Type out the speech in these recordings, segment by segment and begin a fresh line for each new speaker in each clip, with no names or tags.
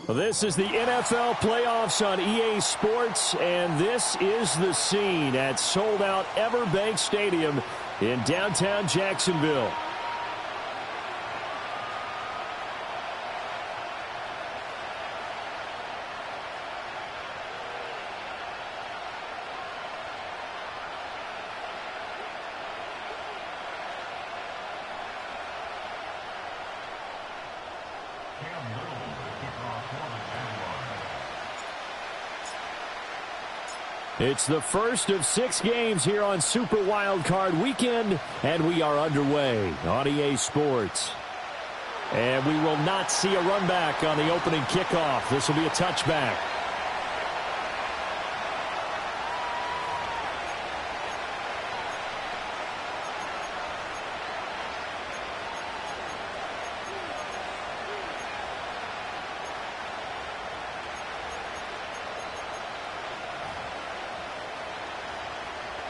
This is the NFL playoffs on EA Sports, and this is the scene at sold-out Everbank Stadium in downtown Jacksonville. It's the first of 6 games here on Super Wildcard Weekend, and we are underway on EA Sports. And we will not see a run back on the opening kickoff. This will be a touchback.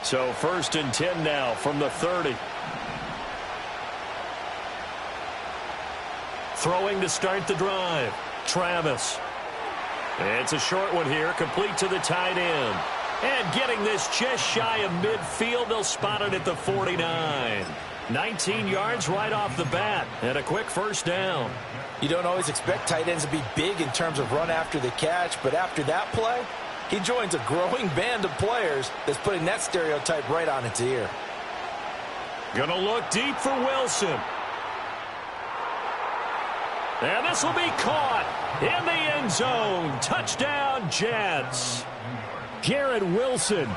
So 1st and 10 now from the 30. Throwing to start the drive. Travis. It's a short one here, complete to the tight end. And getting this just shy of midfield, they'll spot it at the 49. 19 yards right off the bat, and a quick first down.
You don't always expect tight ends to be big in terms of run after the catch, but after that play, he joins a growing band of players that's putting that stereotype right on its ear.
Gonna look deep for Wilson. And this will be caught in the end zone. Touchdown, Jets. Garrett Wilson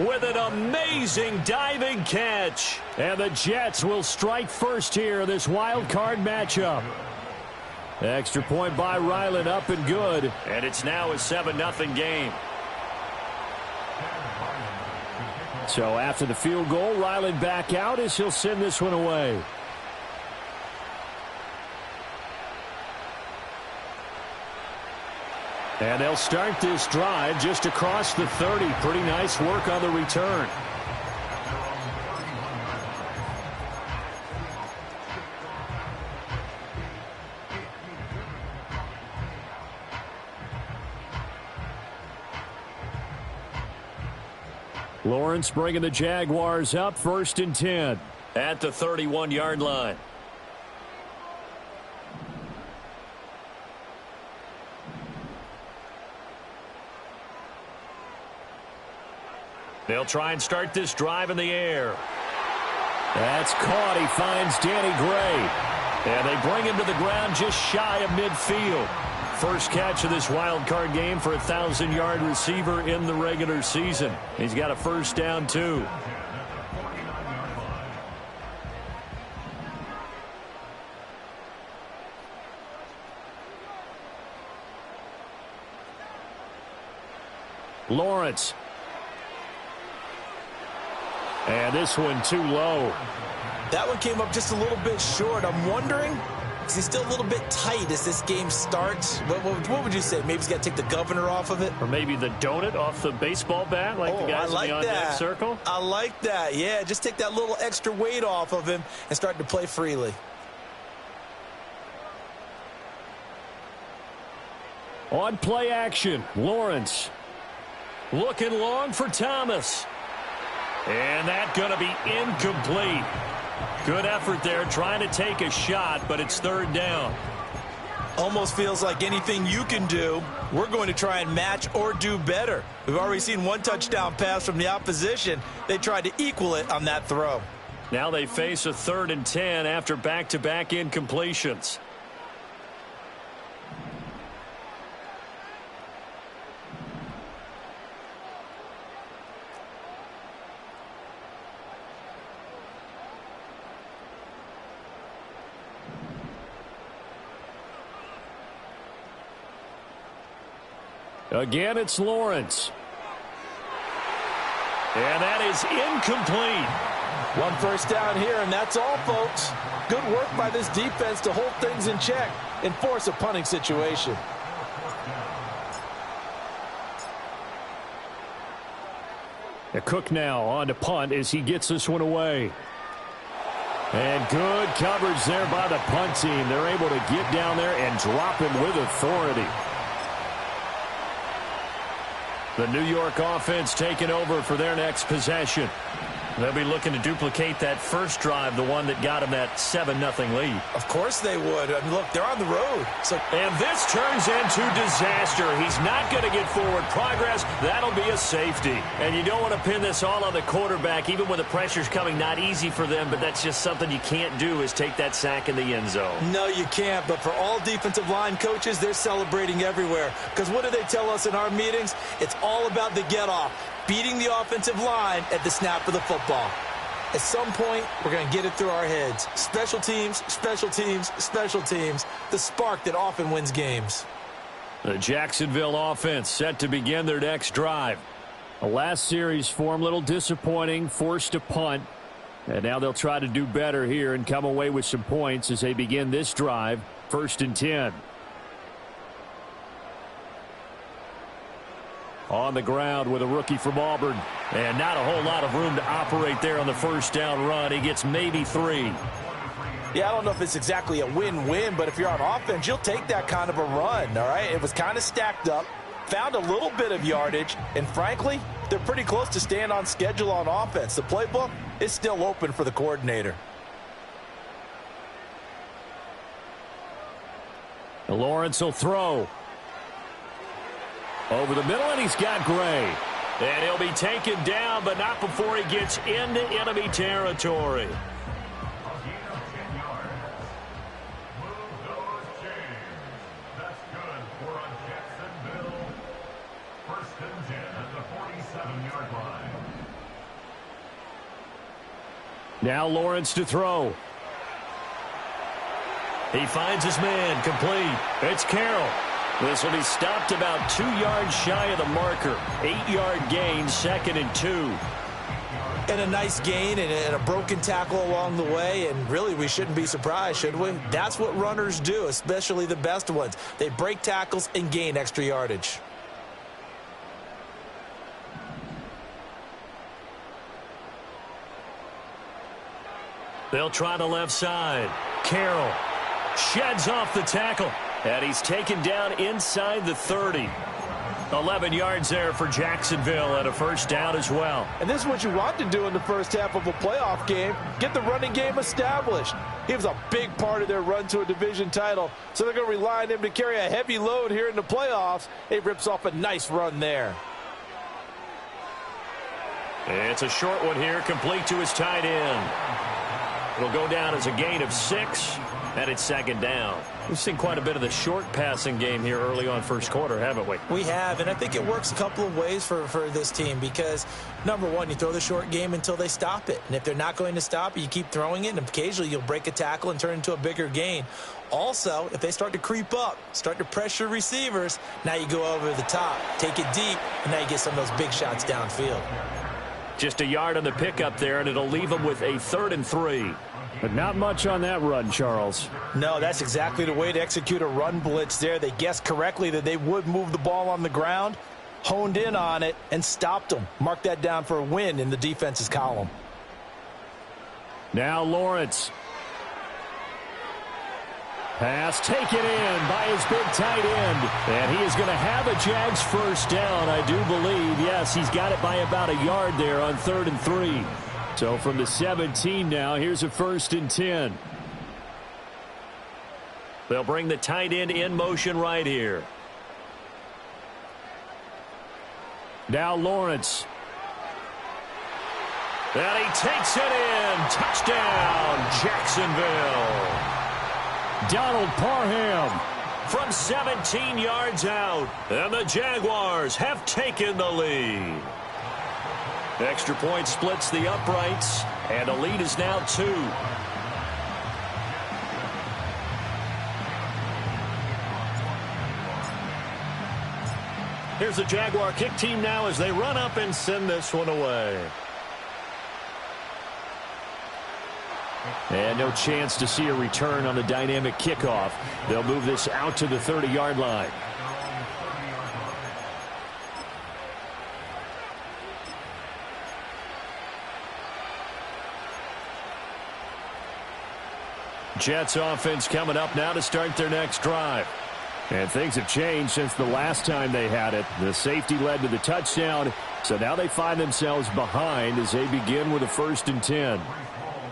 with an amazing diving catch. And the Jets will strike first here in this wild card matchup. Extra point by Ryland, up and good. And it's now a 7-0 game. So after the field goal, Ryland back out as he'll send this one away. And they'll start this drive just across the 30. Pretty nice work on the return. Lawrence bringing the Jaguars up, 1st and 10 at the 31-yard line. They'll try and start this drive in the air. That's caught. He finds Danny Gray. And they bring him to the ground just shy of midfield. First catch of this wild card game for a 1,000-yard receiver in the regular season. He's got a first down, too. Lawrence. And this one too low.
That one came up just a little bit short. I'm wondering, is he still a little bit tight as this game starts? What would you say? Maybe he's got to take the governor off of it?
Or maybe the donut off the baseball bat like the guys in the on-deck circle?
I like that. Yeah, just take that little extra weight off of him and start to play freely.
On play action, Lawrence. Looking long for Thomas. And that's going to be incomplete. Good effort there trying to take a shot, but it's 3rd down.
Almost feels like anything you can do, we're going to try and match or do better. We've already seen one touchdown pass from the opposition. They tried to equal it on that throw.
Now they face a 3rd and 10 after back-to-back incompletions. Again, it's Lawrence. And that is incomplete.
One first down here, and that's all, folks. Good work by this defense to hold things in check and force a punting situation.
Cook now on to punt as he gets this one away. And good coverage there by the punt team. They're able to get down there and drop him with authority. The New York offense taking over for their next possession. They'll be looking to duplicate that first drive, the one that got them that 7-0 lead.
Of course they would. I mean, look, they're on the road.
And this turns into disaster. He's not going to get forward progress. That'll be a safety. And you don't want to pin this all on the quarterback, even when the pressure's coming. Not easy for them, but that's just something you can't do, is take that sack in the end zone.
No, you can't. But for all defensive line coaches, they're celebrating everywhere. Because what do they tell us in our meetings? It's all about the get-off. Beating the offensive line at the snap of the football. At some point, we're going to get it through our heads. Special teams, special teams, special teams. The spark that often wins games.
The Jacksonville offense set to begin their next drive. The last series for them, a little disappointing, forced to punt. And now they'll try to do better here and come away with some points as they begin this drive. 1st and 10. On the ground with a rookie from Auburn. And not a whole lot of room to operate there on the first down run. He gets maybe 3.
Yeah, I don't know if it's exactly a win-win, but if you're on offense, you'll take that kind of a run, all right? It was kind of stacked up, found a little bit of yardage, and frankly, they're pretty close to staying on schedule on offense. The playbook is still open for the coordinator.
Lawrence will throw. Over the middle, and he's got Gray. And he'll be taken down, but not before he gets into enemy territory. Now Lawrence to throw. He finds his man, complete. It's Carroll. This will be stopped about 2 yards shy of the marker. 8-yard gain, 2nd and 2.
And a nice gain and a broken tackle along the way, and really we shouldn't be surprised, should we? That's what runners do, especially the best ones. They break tackles and gain extra yardage.
They'll try the left side. Carroll sheds off the tackle. And he's taken down inside the 30. 11 yards there for Jacksonville and a first down as well.
And this is what you want to do in the first half of a playoff game. Get the running game established. He was a big part of their run to a division title. So they're going to rely on him to carry a heavy load here in the playoffs. He rips off a nice run there.
It's a short one here, complete to his tight end. It'll go down as a gain of 6, and it's 2nd down. We've seen quite a bit of the short passing game here early on first quarter, haven't we?
We have, and I think it works a couple of ways for this team because, number one, you throw the short game until they stop it. And if they're not going to stop it, you keep throwing it, and occasionally you'll break a tackle and turn it into a bigger gain. Also, if they start to creep up, start to pressure receivers, now you go over the top, take it deep, and now you get some of those big shots downfield.
Just a yard on the pickup there, and it'll leave them with a 3rd and 3. But not much on that run, Charles.
No, that's exactly the way to execute a run blitz there. They guessed correctly that they would move the ball on the ground, honed in on it, and stopped them. Mark that down for a win in the defense's column.
Now Lawrence. Pass taken in by his big tight end. And he is going to have a Jags first down, I do believe. Yes, he's got it by about a yard there on 3rd and 3. So from the 17 now, here's a 1st and 10. They'll bring the tight end in motion right here. Now Lawrence. And he takes it in. Touchdown, Jacksonville. Donald Parham from 17 yards out. And the Jaguars have taken the lead. Extra point splits the uprights, and a lead is now 2. Here's the Jaguar kick team now as they run up and send this one away. And no chance to see a return on the dynamic kickoff. They'll move this out to the 30-yard line. Jets offense coming up now to start their next drive.
And things have changed since the last time they had it. The safety led to the touchdown, so now they find themselves behind as they begin with a 1st and 10.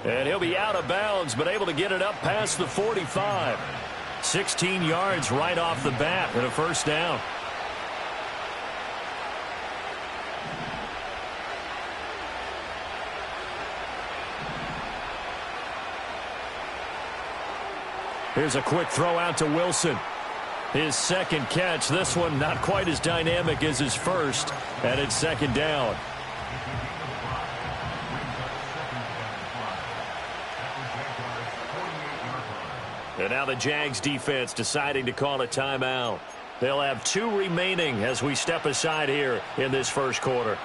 And he'll be out of bounds, but able to get it up past the 45. 16 yards right off the bat and a 1st down. Here's a quick throw out to Wilson. His 2nd catch. This one not quite as dynamic as his first, and it's 2nd down. And now the Jags defense deciding to call a timeout. They'll have 2 remaining as we step aside here in this 1st quarter.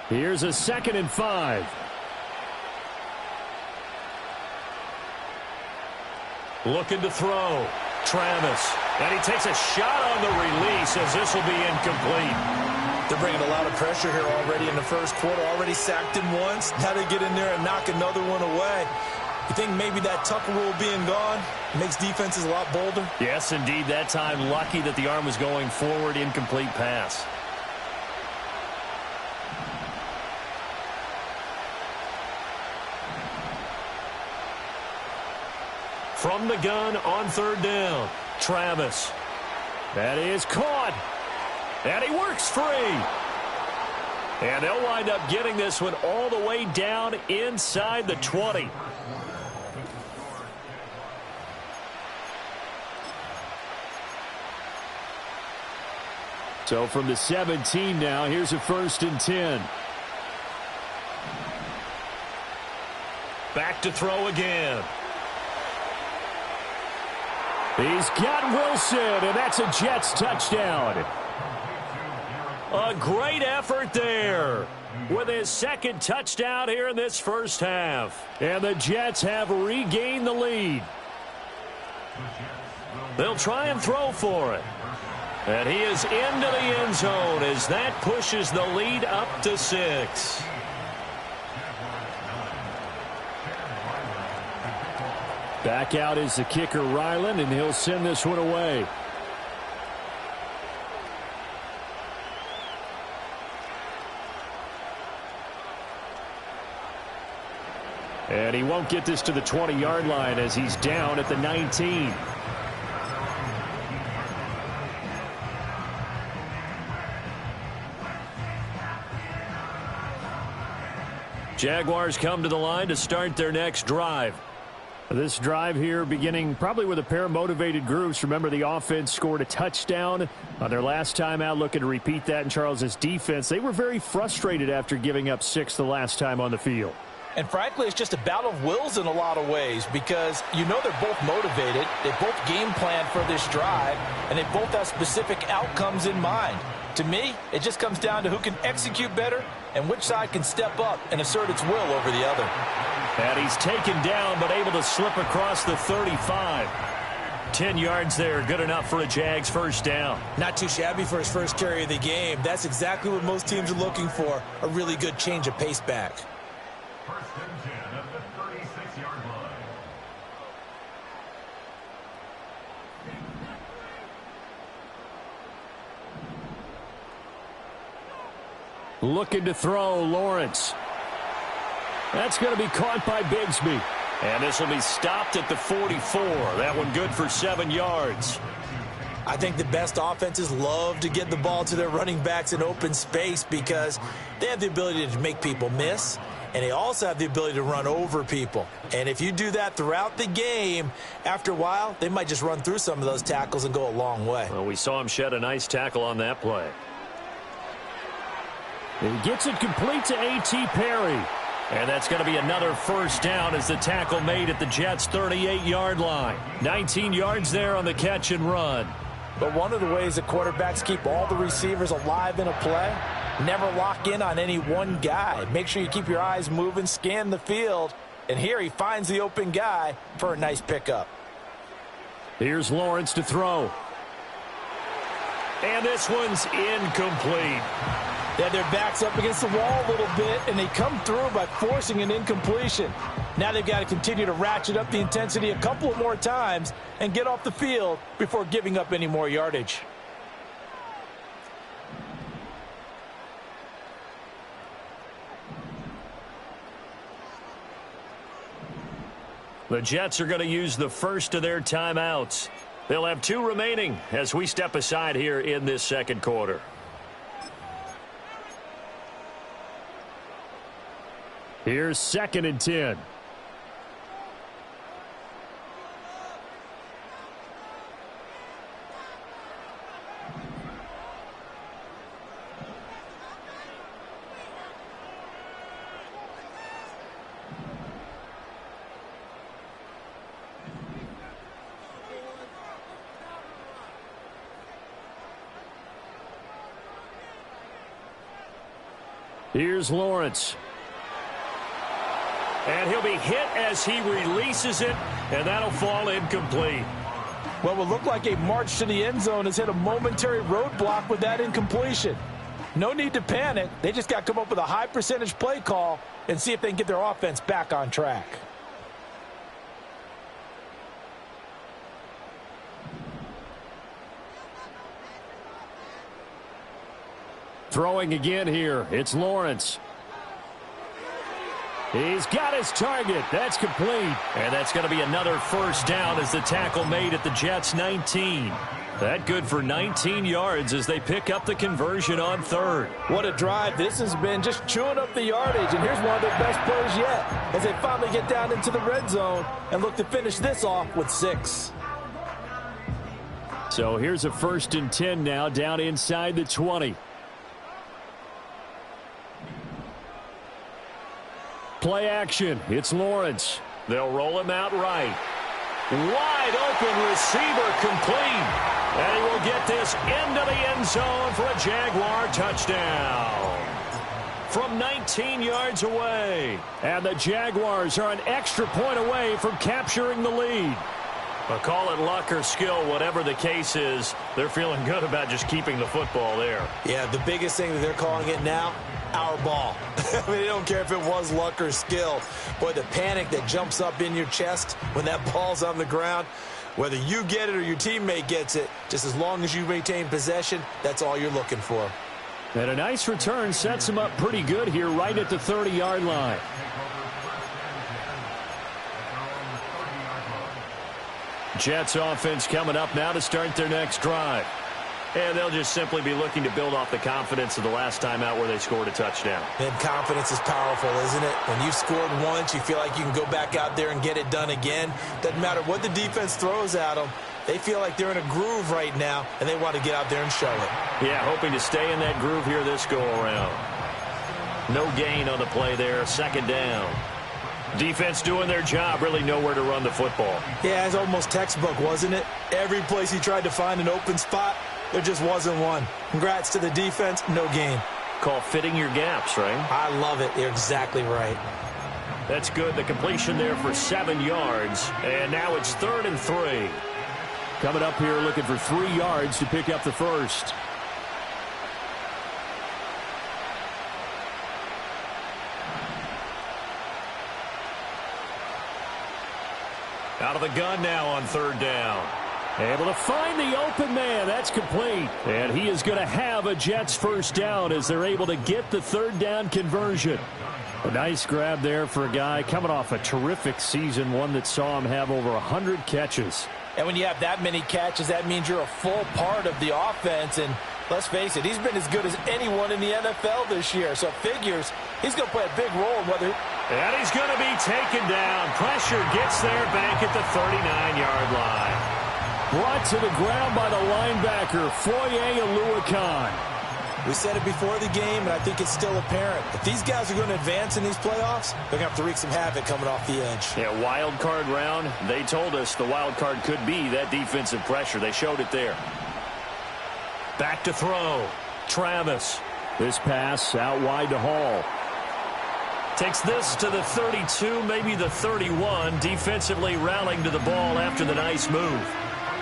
Here's a 2nd and 5.
Looking to throw. Travis. And he takes a shot on the release as this will be incomplete.
They're bringing a lot of pressure here already in the 1st quarter. Already sacked him once. Now they get in there and knock another one away. You think maybe that Tucker rule being gone makes defenses a lot bolder?
Yes, indeed. That time lucky that the arm was going forward. Incomplete pass. From the gun on 3rd down, Travis.
That is caught.
And he works free. And they'll wind up getting this one all the way down inside the 20.
So from the 17 now, here's a 1st and 10.
Back to throw again.
He's got Wilson, and that's a Jets touchdown.
A great effort there with his 2nd touchdown here in this 1st half.
And the Jets have regained the lead.
They'll try and throw for it. And he is into the end zone as that pushes the lead up to 6.
Back out is the kicker, Ryland, and he'll send this one away. And he won't get this to the 20-yard line as he's down at the 19.
Jaguars come to the line to start their next drive.
This drive here beginning probably with a pair of motivated groups. Remember, the offense scored a touchdown on their last time out, looking to repeat that in Charles's defense. They were very frustrated after giving up 6 the last time on the field.
And frankly, it's just a battle of wills in a lot of ways because you know they're both motivated. They both game plan for this drive, and they both have specific outcomes in mind. To me, it just comes down to who can execute better and which side can step up and assert its will over the other.
And he's taken down but able to slip across the 35. 10 yards there, good enough for a Jags 1st down.
Not too shabby for his first carry of the game. That's exactly what most teams are looking for, a really good change of pace back.
1st and 10 at the 36-yard line.
Looking to throw, Lawrence. That's going to be caught by Bigsby.
And this will be stopped at the 44. That one good for 7 yards.
I think the best offenses love to get the ball to their running backs in open space because they have the ability to make people miss, and they also have the ability to run over people. And if you do that throughout the game, after a while, they might just run through some of those tackles and go a long way.
Well, we saw him shed a nice tackle on that play.
He gets it complete to A.T. Perry.
And that's going to be another 1st down as the tackle made at the Jets' 38-yard line. 19 yards there on the catch and run.
But one of the ways that quarterbacks keep all the receivers alive in a play, never lock in on any one guy. Make sure you keep your eyes moving, scan the field. And here he finds the open guy for a nice pickup.
Here's Lawrence to throw.
And this one's incomplete.
Yeah, their back's up against the wall a little bit, and they come through by forcing an incompletion. Now they've got to continue to ratchet up the intensity a couple of more times and get off the field before giving up any more yardage.
The Jets are going to use the first of their timeouts. They'll have 2 remaining as we step aside here in this second quarter.
Here's 2nd and 10. Here's Lawrence.
And he'll be hit as he releases it, and that'll fall incomplete.
What will look like a march to the end zone has hit a momentary roadblock with that incompletion. No need to panic. They just got to come up with a high percentage play call and see if they can get their offense back on track.
Throwing again here. It's Lawrence. He's got his target. That's complete.
And that's going to be another first down as the tackle made at the Jets' 19. That good for 19 yards as they pick up the conversion on 3rd.
What a drive. This has been just chewing up the yardage, and here's one of their best plays yet as they finally get down into the red zone and look to finish this off with 6.
So here's a 1st and 10 now down inside the 20. Play action. It's Lawrence.
They'll roll him out right. Wide open receiver complete. And he will get this into the end zone for a Jaguar touchdown. From 19 yards away.
And the Jaguars are an extra point away from capturing the lead.
But call it luck or skill, whatever the case is, they're feeling good about just keeping the football there.
Yeah, the biggest thing that they're calling it now, our ball. I mean, they don't care if it was luck or skill. Boy, the panic that jumps up in your chest when that ball's on the ground, whether you get it or your teammate gets it, just as long as you maintain possession, that's all you're looking for.
And a nice return sets him up pretty good here right at the 30-yard line.
Jets offense coming up now to start their next drive. And they'll just simply be looking to build off the confidence of the last time out where they scored a touchdown.
And confidence is powerful, isn't it? When you've scored once, you feel like you can go back out there and get it done again. Doesn't matter what the defense throws at them. They feel like they're in a groove right now, and they want to get out there and show it.
Yeah, hoping to stay in that groove here this go-around. No gain on the play there, 2nd down. Defense doing their job, really nowhere to run the football.
Yeah, it's almost textbook, wasn't it? Every place he tried to find an open spot, there just wasn't one. Congrats to the defense, no gain.
Call fitting your gaps, right?
I love it. You're exactly right.
That's good. The completion there for 7 yards. And now it's 3rd and 3.
Coming up here looking for 3 yards to pick up the first.
Out of the gun now on 3rd down.
Able to find the open man. That's complete. And he is going to have a Jets first down as they're able to get the 3rd down conversion. A nice grab there for a guy coming off a terrific season, one that saw him have over 100 catches.
And when you have that many catches, that means you're a full part of the offense. And let's face it, he's been as good as anyone in the NFL this year. So figures he's going to play a big role in whether...
And he's going to be taken down. Pressure gets there back at the 39-yard line.
Brought to the ground by the linebacker, Foye Oluokun.
We said it before the game, and I think it's still apparent. If these guys are going to advance in these playoffs, they're going to have to wreak some havoc coming off the edge.
Yeah, wild card round. They told us the wild card could be that defensive pressure. They showed it there. Back to throw. Travis.
This pass out wide to Hall.
Takes this to the 32, maybe the 31. Defensively rallying to the ball after the nice move.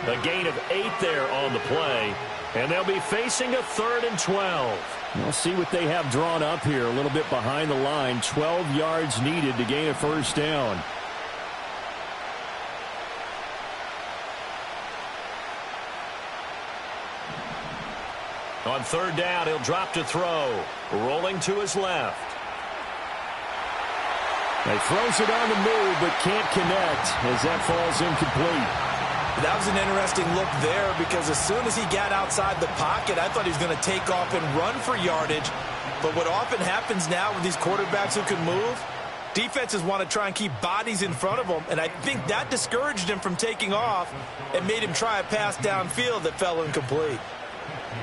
A gain of 8 there on the play. And they'll be facing a 3rd and 12.
We'll see what they have drawn up here. A little bit behind the line. 12 yards needed to gain a first down.
On 3rd down, he'll drop to throw. Rolling to his left.
He throws it on the move, but can't connect as that falls incomplete.
That was an interesting look there because as soon as he got outside the pocket, I thought he was going to take off and run for yardage. But what often happens now with these quarterbacks who can move, defenses want to try and keep bodies in front of them, and I think that discouraged him from taking off and made him try a pass downfield that fell incomplete.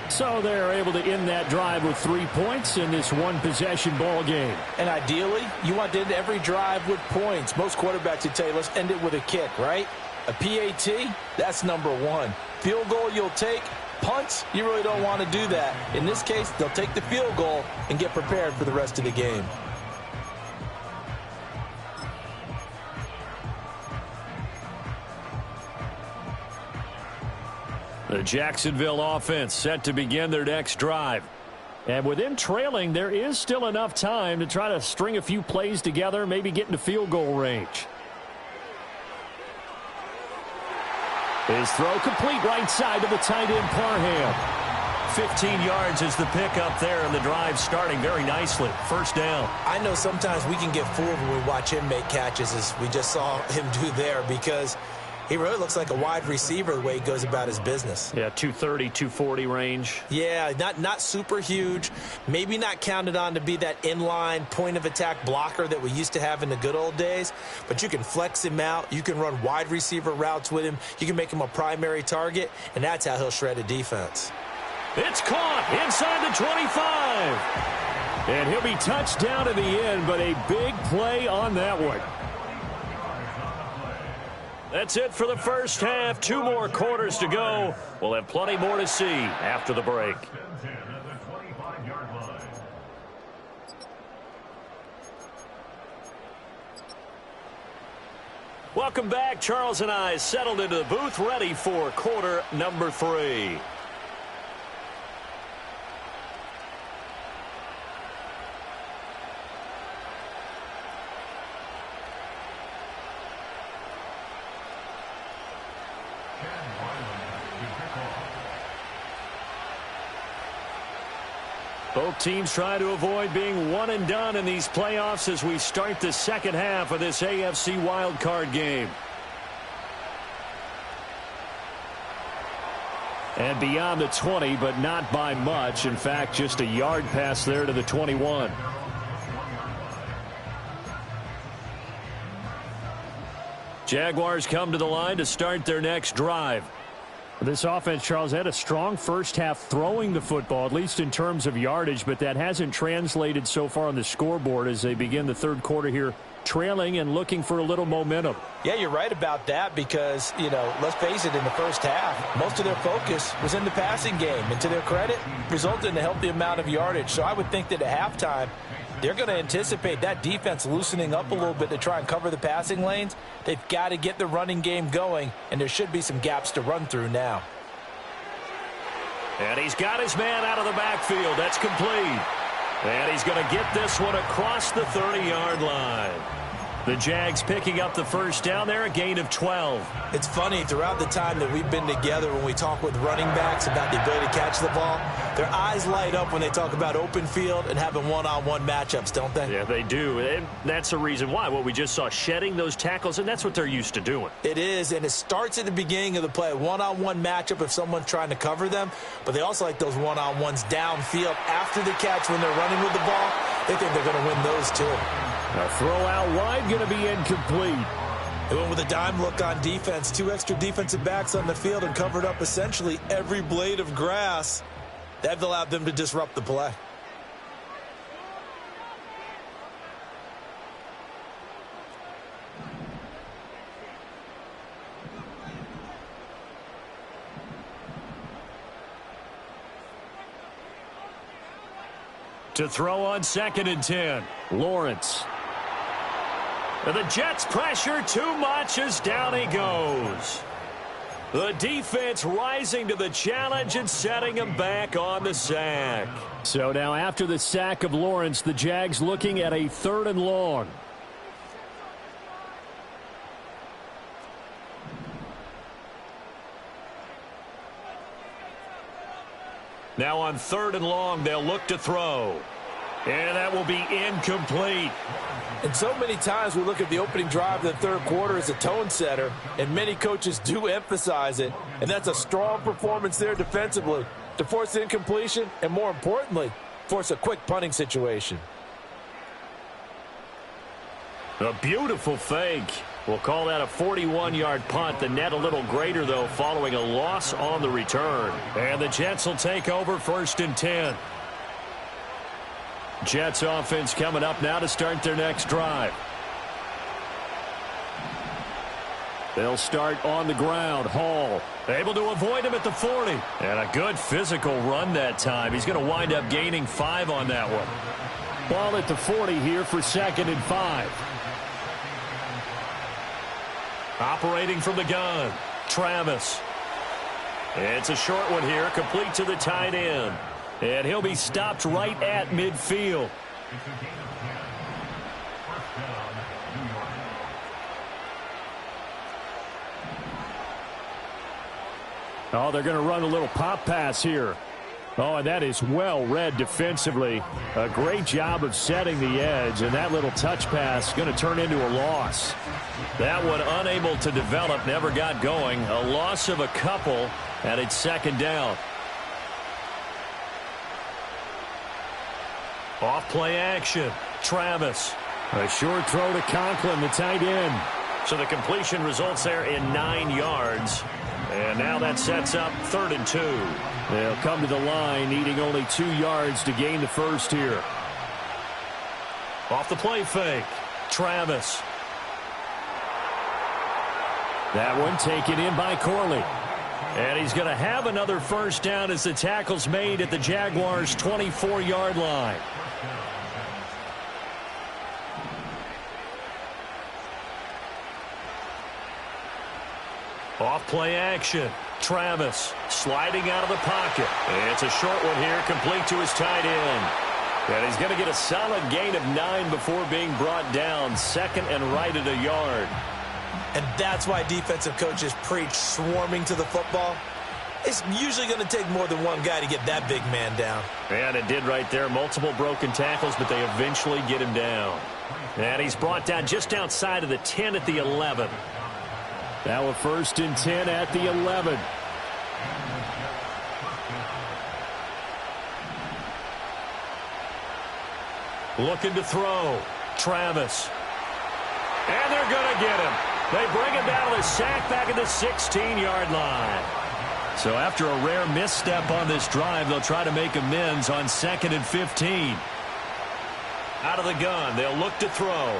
So they're able to end that drive with 3 points in this one-possession ball game.
And ideally, you want to end every drive with points. Most quarterbacks would tell you, let's end it with a kick, right? A PAT, that's number 1. Field goal you'll take. Punts, you really don't want to do that. In this case, they'll take the field goal and get prepared for the rest of the game.
The Jacksonville offense set to begin their next drive.
And with them trailing, there is still enough time to try to string a few plays together, maybe get into field goal range. His throw complete right side to the tight end, Parham.
15 yards is the pickup there, and the drive starting very nicely. First down.
I know sometimes we can get fooled when we watch him make catches, as we just saw him do there, because he really looks like a wide receiver the way he goes about his business.
Yeah, 230, 240 range.
Yeah, not super huge. Maybe not counted on to be that inline point-of-attack blocker that we used to have in the good old days. But you can flex him out. You can run wide receiver routes with him. You can make him a primary target, and that's how he'll shred a defense.
It's caught inside the 25.
And he'll be touched down to the end, but a big play on that one.
That's it for the first half. 2 more quarters to go. We'll have plenty more to see after the break. Welcome back. Charles and I settled into the booth, ready for quarter number 3. Both teams try to avoid being one and done in these playoffs as we start the second half of this AFC wildcard game.
And beyond the 20, but not by much. In fact, just a yard pass there to the 21.
Jaguars come to the line to start their next drive.
This offense, Charles, had a strong first half throwing the football, at least in terms of yardage, but that hasn't translated so far on the scoreboard as they begin the third quarter here, trailing and looking for a little momentum.
Yeah, you're right about that because, let's face it, in the first half, most of their focus was in the passing game. And to their credit, resulted in a healthy amount of yardage. So I would think that at halftime, they're going to anticipate that defense loosening up a little bit to try and cover the passing lanes. They've got to get the running game going, and there should be some gaps to run through now.
And he's got his man out of the backfield. That's complete. And he's going to get this one across the 30-yard line. The Jags picking up the first down there, a gain of 12.
It's funny, throughout the time that we've been together, when we talk with running backs about the ability to catch the ball, their eyes light up when they talk about open field and having one-on-one matchups, don't they?
Yeah, they do. And that's the reason why. What we just saw, shedding those tackles, and that's what they're used to doing.
It is, and it starts at the beginning of the play. One-on-one matchup if someone's trying to cover them, but they also like those one-on-ones downfield after the catch when they're running with the ball. They think they're going to win those too.
A throw out wide, going to be incomplete.
They went with a dime look on defense. 2 extra defensive backs on the field and covered up essentially every blade of grass. That allowed them to disrupt the play.
To throw on 2nd and 10.
Lawrence.
The Jets pressure too much as down he goes. The defense rising to the challenge and setting him back on the sack.
So now after the sack of Lawrence, the Jags looking at a 3rd and long.
Now on 3rd and long, they'll look to throw. And that will be incomplete.
And so many times we look at the opening drive of the third quarter as a tone setter, and many coaches do emphasize it. And that's a strong performance there defensively to force incompletion and, more importantly, force a quick punting situation.
A beautiful fake. We'll call that a 41-yard punt. The net a little greater, though, following a loss on the return. And the Jets will take over 1st and 10. Jets offense coming up now to start their next drive. They'll start on the ground. Hall able to avoid him at the 40. And a good physical run that time. He's going to wind up gaining 5 on that one.
Ball at the 40 here for 2nd and 5.
Operating from the gun, Travis. It's a short one here, complete to the tight end. And he'll be stopped right at midfield.
Oh, they're going to run a little pop pass here. Oh, and that is well read defensively. A great job of setting the edge, and that little touch pass going to turn into a loss.
That one unable to develop, never got going. A loss of a couple, and it's 2nd down. Off play action, Travis.
A short throw to Conklin, the tight end.
So the completion results there in 9 yards. And now that sets up 3rd and 2.
They'll come to the line, needing only 2 yards to gain the first here.
Off the play fake, Travis.
That one taken in by Corley.
And he's going to have another first down as the tackle's made at the Jaguars' 24-yard line. Off play action. Travis sliding out of the pocket. It's a short one here, complete to his tight end. And he's going to get a solid gain of 9 before being brought down. 2nd and right at a yard.
And that's why defensive coaches preach swarming to the football. It's usually going to take more than one guy to get that big man down.
And it did right there. Multiple broken tackles, but they eventually get him down. And he's brought down just outside of the 10 at the 11.
Now a 1st and 10 at the 11.
Looking to throw. Travis. And they're going to get him. They bring him down to the sack back at the 16-yard line. So after a rare misstep on this drive, they'll try to make amends on 2nd and 15. Out of the gun, they'll look to throw.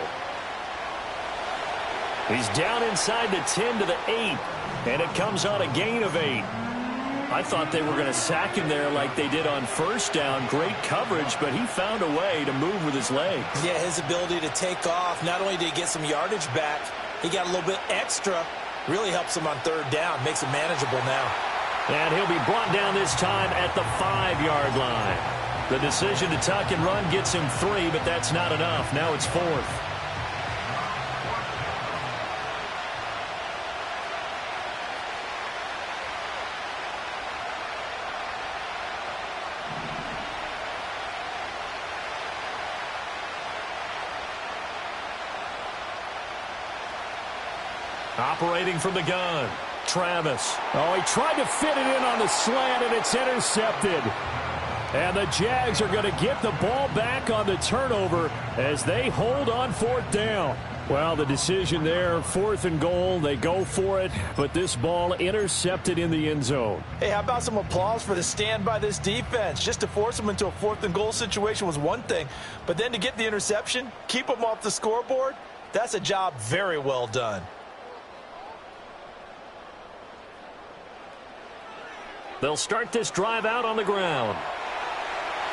He's down inside the 10 to the 8, and it comes on a gain of 8. I thought they were going to sack him there like they did on first down. Great coverage, but he found a way to move with his legs.
Yeah, his ability to take off, not only did he get some yardage back, he got a little bit extra. Really helps him on 3rd down, makes it manageable now.
And he'll be brought down this time at the 5-yard line. The decision to tuck and run gets him 3, but that's not enough. Now it's 4th. Operating from the gun, Travis.
Oh, he tried to fit it in on the slant, and it's intercepted. And the Jags are going to get the ball back on the turnover as they hold on 4th down. Well, the decision there, 4th and goal, they go for it, but this ball intercepted in the end zone.
Hey, how about some applause for the stand by this defense? Just to force them into a 4th and goal situation was one thing, but then to get the interception, keep them off the scoreboard, that's a job very well done.
They'll start this drive out on the ground.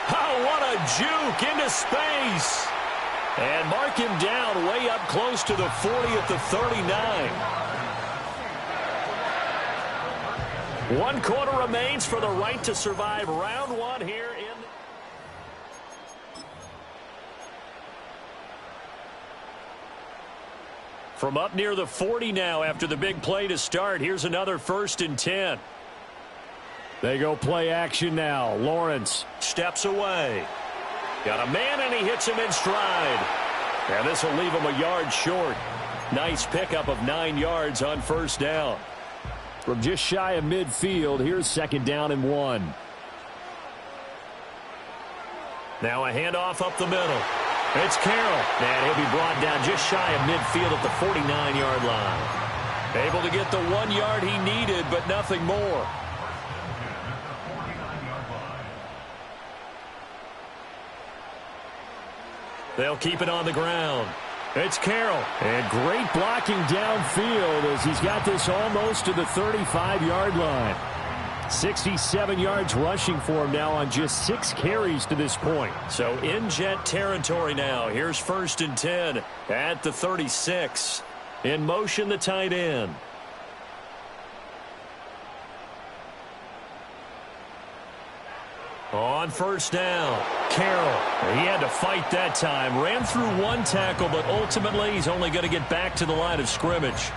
Oh, what a juke into space. And mark him down way up close to the 40 at the 39. 1 quarter remains for the right to survive round one here in. From up near the 40 now after the big play to start. Here's another 1st and 10.
They go play action now. Lawrence
Steps away. Got a man, and he hits him in stride. And this will leave him a yard short. Nice pickup of 9 yards on 1st down.
from just shy of midfield. Here's 2nd down and 1.
Now a handoff up the middle. It's Carroll. And he'll be brought down just shy of midfield at the 49-yard line. Able to get the 1 yard he needed, but nothing more. They'll keep it on the ground. It's Carroll.
And great blocking downfield as he's got this almost to the 35-yard line. 67 yards rushing for him now on just 6 carries to this point.
So in Jet territory now. Here's 1st and 10 at the 36. In motion, the tight end. On 1st down, Carroll. He had to fight that time. Ran through 1 tackle, but ultimately he's only going to get back to the line of scrimmage.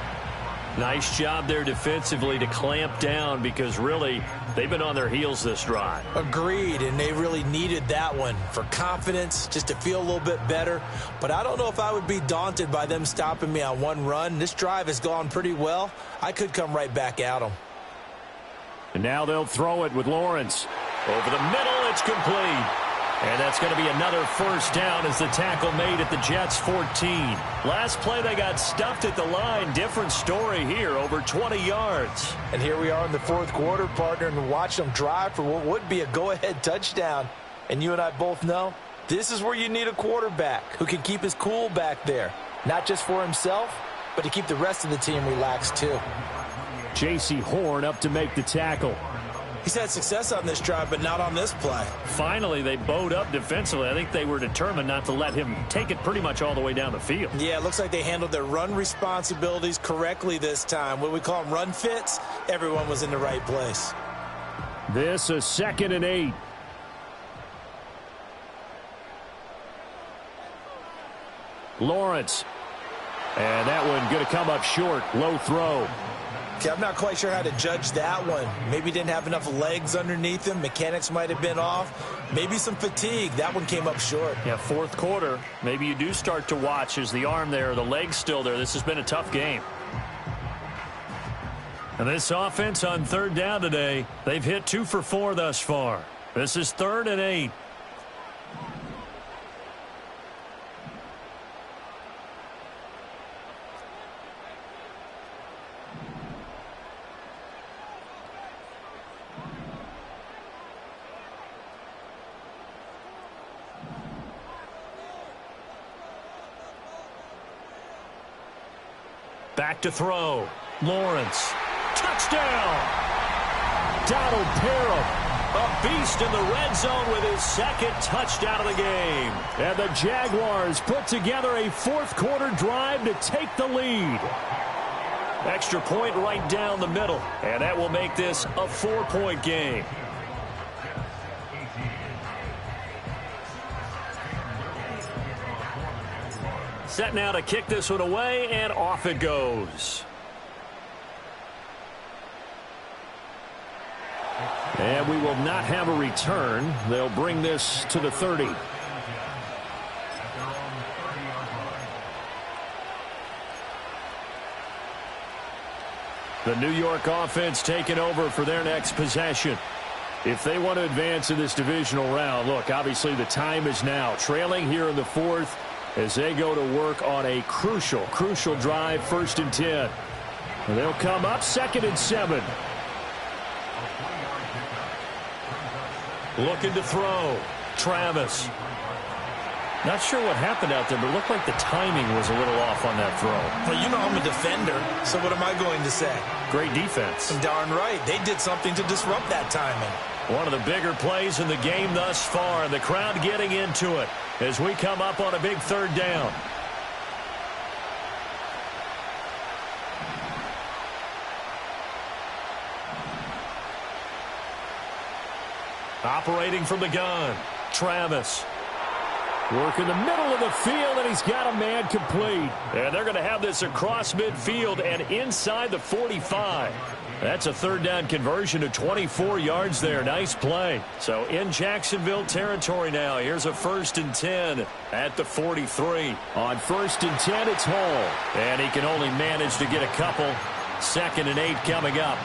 Nice job there defensively to clamp down because really they've been on their heels this drive.
Agreed, and they really needed that one for confidence, just to feel a little bit better. But I don't know if I would be daunted by them stopping me on 1 run. This drive has gone pretty well. I could come right back at them.
And now they'll throw it with Lawrence.
Over the middle, it's complete. And that's going to be another 1st down as the tackle made at the Jets' 14. Last play, they got stuffed at the line. Different story here, over 20 yards.
And here we are in the 4th quarter, partner, and watch them drive for what would be a go-ahead touchdown. And you and I both know this is where you need a quarterback who can keep his cool back there. Not just for himself, but to keep the rest of the team relaxed too.
J.C. Horn up to make the tackle.
He's had success on this drive, but not on this play.
Finally, they bowed up defensively. I think they were determined not to let him take it pretty much all the way down the field.
Yeah, it looks like they handled their run responsibilities correctly this time. What we call them run fits, everyone was in the right place.
This is 2nd and 8. Lawrence. And that one going to come up short. Low throw.
Okay, I'm not quite sure how to judge that one. Maybe didn't have enough legs underneath him. Mechanics might have been off. Maybe some fatigue. That one came up short.
Yeah, 4th quarter. Maybe you do start to watch. Is the arm there, the leg's still there? This has been a tough game. And this offense on 3rd down today, they've hit 2 for 4 thus far. This is 3rd and 8. Back to throw. Lawrence. Touchdown!
Donald Parham.
A beast in the red zone with his 2nd touchdown of the game.
And the Jaguars put together a 4th quarter drive to take the lead.
Extra point right down the middle. And that will make this a 4-point game. Set now to kick this one away, and off it goes.
And we will not have a return. They'll bring this to the 30. The New York offense taking over for their next possession. If they want to advance in this divisional round, look, obviously the time is now. Trailing here in the 4th. As they go to work on a crucial drive, 1st and 10. And they'll come up 2nd and 7.
Looking to throw. Travis. Not sure what happened out there, but it looked like the timing was a little off on that throw.
Well, you know I'm a defender, so what am I going to say?
Great defense.
Darn right. They did something to disrupt that timing.
One of the bigger plays in the game thus far, and the crowd getting into it as we come up on a big 3rd down. Operating from the gun, Travis. Working the middle of the field, and he's got a man complete. And they're going to have this across midfield and inside the 45. That's a third down conversion of 24 yards there. Nice play. So in Jacksonville territory now. Here's a 1st and 10 at the 43. On 1st and 10, it's Hall. And he can only manage to get a couple. 2nd and 8 coming up.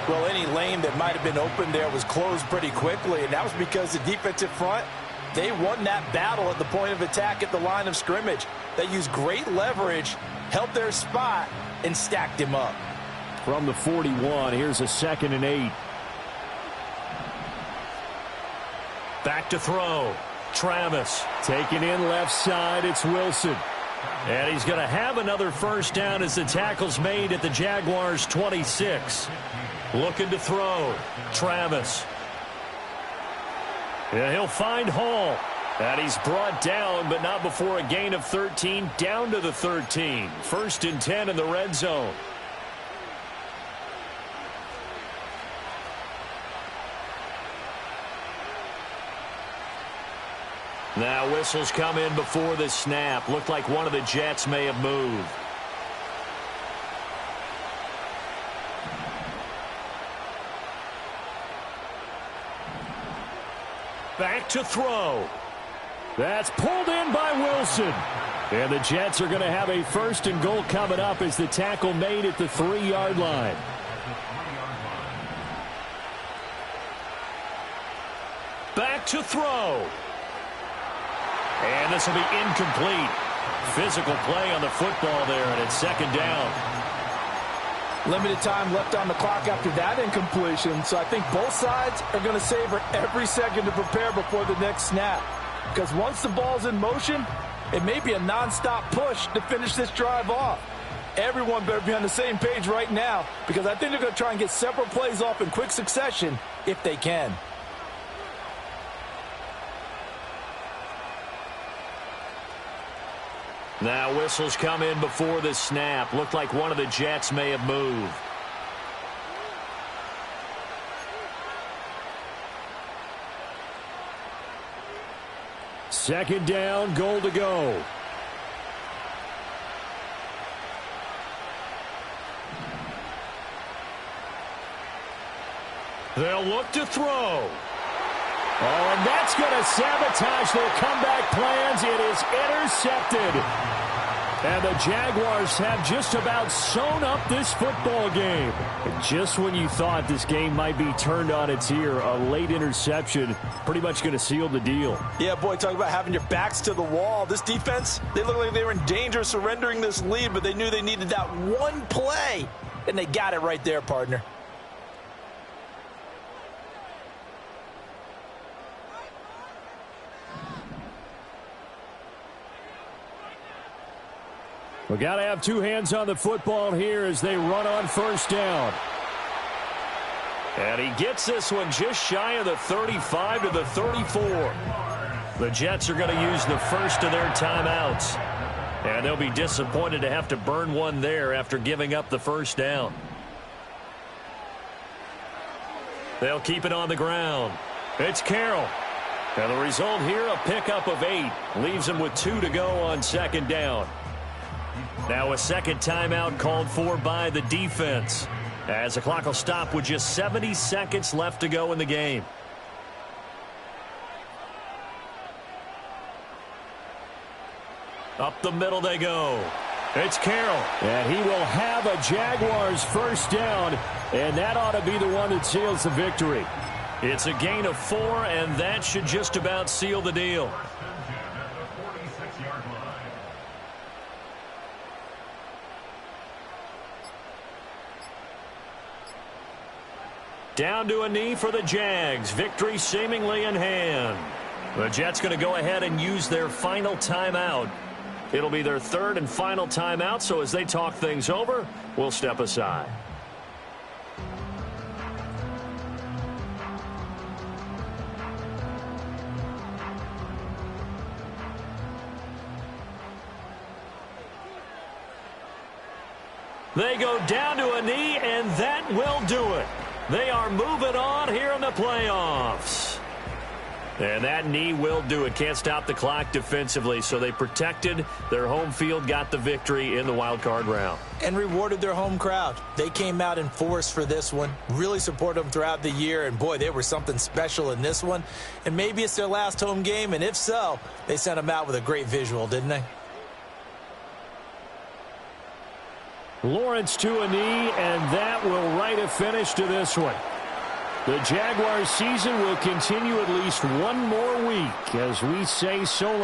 Well, any lane that might have been open there was closed pretty quickly, and that was because the defensive front, they won that battle at the point of attack at the line of scrimmage. They used great leverage, held their spot, and stacked him up.
From the 41, here's a 2nd and 8.
Back to throw. Travis.
Taking in left side, it's Wilson.
And he's going to have another first down as the tackle's made at the Jaguars' 26. Looking to throw. Travis. Yeah, he'll find Hall. And he's brought down, but not before a gain of 13, down to the 13. 1st and 10 in the red zone. Now whistles come in before the snap. Looked like one of the Jets may have moved. Back to throw. That's pulled in by Wilson. And the Jets are going to have a 1st and goal coming up as the tackle made at the 3-yard line. Back to throw. And this will be incomplete. Physical play on the football there, and it's 2nd down.
Limited time left on the clock after that incompletion, so I think both sides are going to savor every second to prepare before the next snap. Because once the ball's in motion, it may be a nonstop push to finish this drive off. Everyone better be on the same page right now, because I think they're going to try and get several plays off in quick succession if they can.
Now whistles come in before the snap. Looked like one of the Jets may have moved.
Second down, goal to go.
They'll look to throw.
Oh, and that's going to sabotage their comeback plans. It is intercepted. And the Jaguars have just about sewn up this football game. And just when you thought this game might be turned on its ear, a late interception pretty much going to seal the deal.
Yeah, boy, talk about having your backs to the wall. This defense, they look like they were in danger of surrendering this lead, but they knew they needed that one play, and they got it right there, partner.
We got to have two hands on the football here as they run on 1st down.
And he gets this one just shy of the 35 to the 34. The Jets are going to use the first of their timeouts. And they'll be disappointed to have to burn one there after giving up the first down. They'll keep it on the ground. It's Carroll. And the result here, a pickup of 8. Leaves them with 2 to go on 2nd down. Now a second timeout called for by the defense, as the clock will stop with just 70 seconds left to go in the game. Up the middle they go. It's Carroll.
And he will have a Jaguars first down, and that ought to be the one that seals the victory.
It's a gain of 4, and that should just about seal the deal. Down to a knee for the Jags. Victory seemingly in hand. The Jets going to go ahead and use their final timeout. It'll be their 3rd and final timeout, so as they talk things over, we'll step aside. They go down to a knee, and that will do it. They are moving on here in the playoffs. And that knee will do it. Can't stop the clock defensively. So they protected their home field, got the victory in the wild card round.
And rewarded their home crowd. They came out in force for this one. Really supported them throughout the year. And, boy, they were something special in this one. And maybe it's their last home game. And if so, they sent them out with a great visual, didn't they?
Lawrence to a knee, and that will write a finish to this one. The Jaguars season will continue at least one more week as we say so long.